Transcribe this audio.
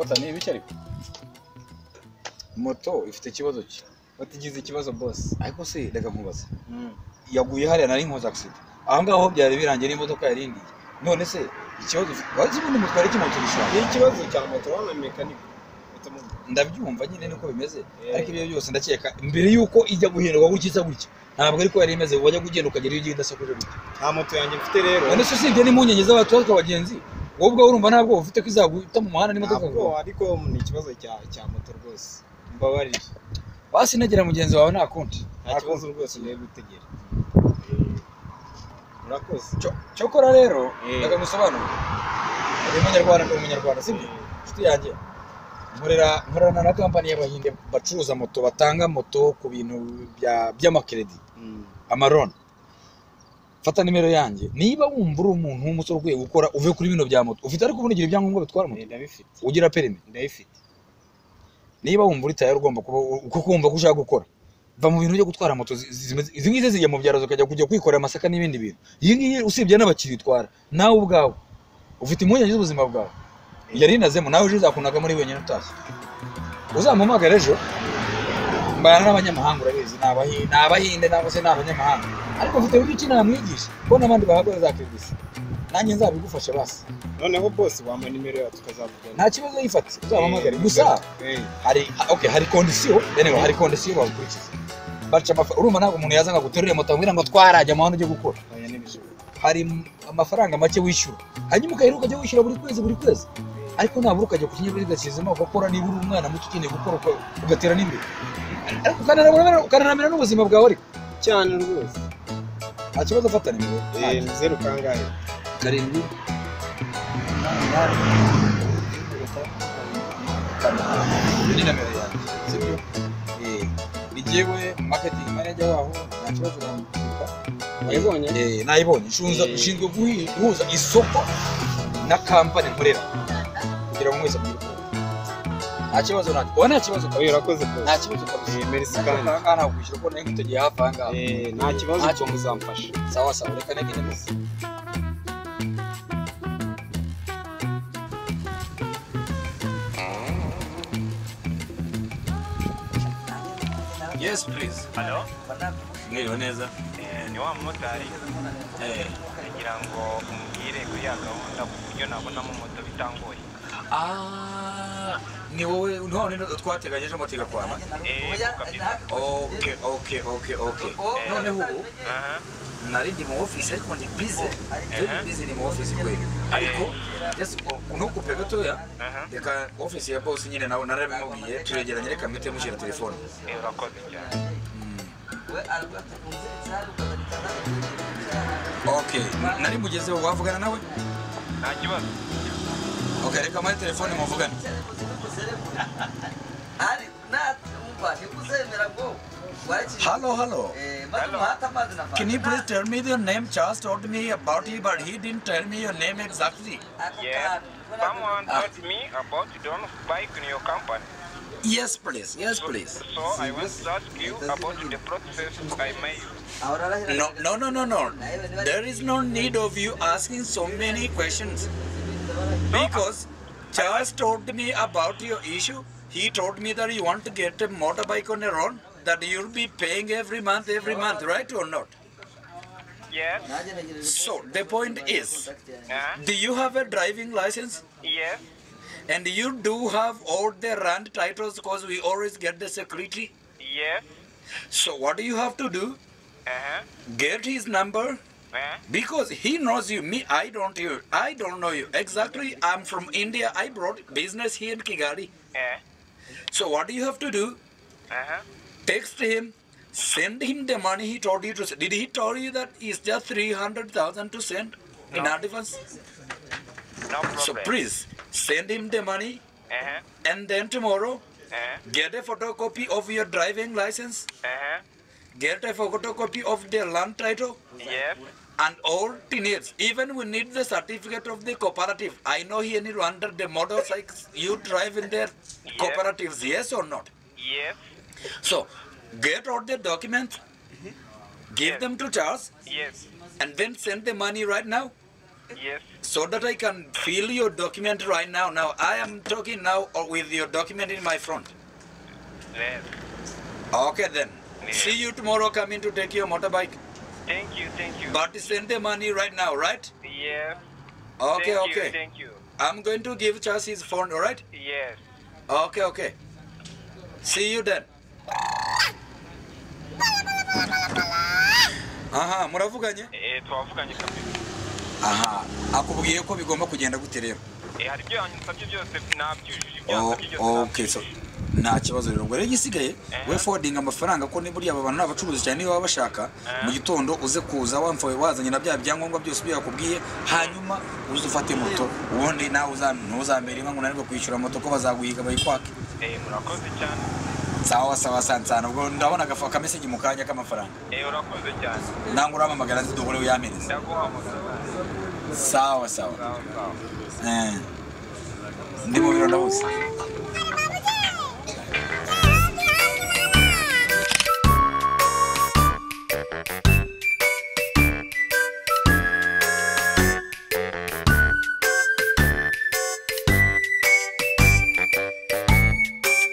Wata ni ibiki ariko moto ifite ikibazo ki batigize ikibazo boss ariko se reka nkubaza yaguye hariya nari nkoze accident aha ngaho byari birangiye n'imodoka yarindiye none se ikibazo wazi ubundi mutwara iki moto bishaka ni ikibazo cya moto wa mechanic ndabyumva nyine niko bimeze ariko ibyo byose ndakeka mbere yuko ijya guhinduka gukiza gutya ntabwo ariko yari imeze wajya kugenda ukagera iyo ugenda sakuje gutya nta moto yanjye mfite rero none se usibye n'impungenge z'abatwara abagenzi wowe ubwo urumva ntabwo ufite ko izaguhita mu muhanda n'imodoka ariko ni ikibazo cya moto rwose mbabarire basi nagira mugenzi wawe nta konti nta kibazo rwose niyo gutegera urakoze cyokora rero reka ngusobanure uri umunyarwanda sibyo inshuti yanjye nkorana na kampani y'abahinde bacuruza moto batanga moto ku bintu by'amakredi amaroni fata nimero yanjye niba wumva uri umuntu w'umusore ukwiye gukora uve kuri bino bya moto ufite ariko ubundi ibyangombwa bitwara moto ndabifite ugira perimi ndabifite niba wumva uri tayari ugomba kuba kumva ko ushaka gukora va mu bintu byo gutwara moto izi ngizi zijya mu byaro zikajya kwikorera amasaka n'ibindi bintu iyi ngiyi usibye n'abakiri itwara nawe ubwawe ufite impungenge z'ubuzima bwawe yari inazemo nawe uje uzakunaga muri wenyine utashye uzampamagara ejo mbana n'abanyamahanga urabizi ni abahinde nangwa se ni abanyamahanga ariko mfite uburyo ki namwigisha ko n'abandi bahagore za kredisi nanjye nzabigufasha basi noneho boss wampa nimero yawe tukazavugana nta kibazo yifate uzampamagare gusa hari kondisiyo hari kondisiyo bagukurikiza baca urumva ntabwo umuntu yaza ngaguterurire moto ambwira ngo twarajya amahano ujye gukora hari amafaranga make wishyura hanyuma ukaheruka ujya wishyura buri kwezi ariko nabura ukajya ku kinyabiziga kizima ugakora niba uri umwana muto ukeneye gukora ugatera n'imbere ariko ukananamira n'ubuzima bwawe ariko cyane rwose nta kibazo afata nimero ni zeru kangahe 7 ni nimero yanjye sibyo ni jewe marketing manager waho nta kibazo namuka wayibonye nayibonye nshinzwe guhuza isoko na kampani nkorera kugira ngo mwese mwirukure nta kibazo nta kibazo urakoze nta kibazo merci kandi nta kwishyura ko nari ngutegeye hafi aha ngaha nta kibazo cyo muzamfasha sawa reka negene muzi Yes, please. Hello? Ngiyo neza. Ni wa motari. Ngira ngo umbwire kuri ya gahunda kuburyo nabonamo moto bitangoye. Ni wowe none twateganyije moto igakwana. Okay. None ubu nari ndi mu office ariko ndi busy. Busy ni mu office kweli. Ariko just unukupe gatoya. Reka office ya boss nyine nawe narabimubwiye turegeranye reka mpite mushyira telefone. Urakoze cyane. Okay, nari mugezeho wavugana nawe? Nta kibazo. Okay, reka mpite telefone muvugane. Hello. Can you please tell me your name? Charles told me about you, but he didn't tell me your name exactly. Yeah, someone told me about the don't bike in your company. Yes, please. So I want to ask you about the process I made. No. There is no need of you asking so many questions. Because Charles told me about your issue. He told me that you want to get a motorbike on your own, that you'll be paying every month, right or not? Yes. So the point is, do you have a driving license? Yes. And you do have all the rand titles because we always get the security? Yes. So what do you have to do? Get his number. Because he knows you, me, I don't know you. Exactly, I'm from India. I brought business here in Kigali. So what do you have to do? Text him, send him the money he told you to send. Did he tell you that it's just 300,000 to send in advance? No problem. So please, send him the money. And then tomorrow, get a photocopy of your driving license. Get a photocopy of the land title. Yes. And all he needs, even we need the certificate of the cooperative. I know he need under the motorcycles you drive in their cooperatives, yes or not? Yes. So, get all the documents, give them to Charles, Yes. and then send the money right now. Yes. So that I can fill your document right now. Now I am talking now with your document in my front. Yes. Okay then. Yes. See you tomorrow coming to take your motorbike. Thank you. But send the money right now, right? Yes. Okay, Thank okay. You, thank you. I'm going to give Charles his phone, alright? Yes. Okay, okay. See you then. Aha, muravuganye? Twavuganye kabisa. Aha, akubwiye ko bigomba kugenda gute rero? Hari ibyo yanyusabye byose nabyujuje ibyansabye byose. Okay, so nta kibazo rero ngo rero gisigaye we forwarding amafaranga ko ni buriya abantu n'abacuruzi cyane niba bashaka mu gitondo uze kuza wamfoye wazanye na bya byangombwa byose byo yakubwiye hanyuma uze ufate moto ubundi nawe uzambere ngo nanirwe kwishyura moto ko bazaguhiga bayikwake. Murakoze cyane. Sawa sansana ubwo ndabona agafa message mu kanya k'amafaranga. Urakoze cyane. Nangu uramamagara nzi dogore uyamereza. Ndaguhamagara. Sawa. Ndi mu biro ndabuze.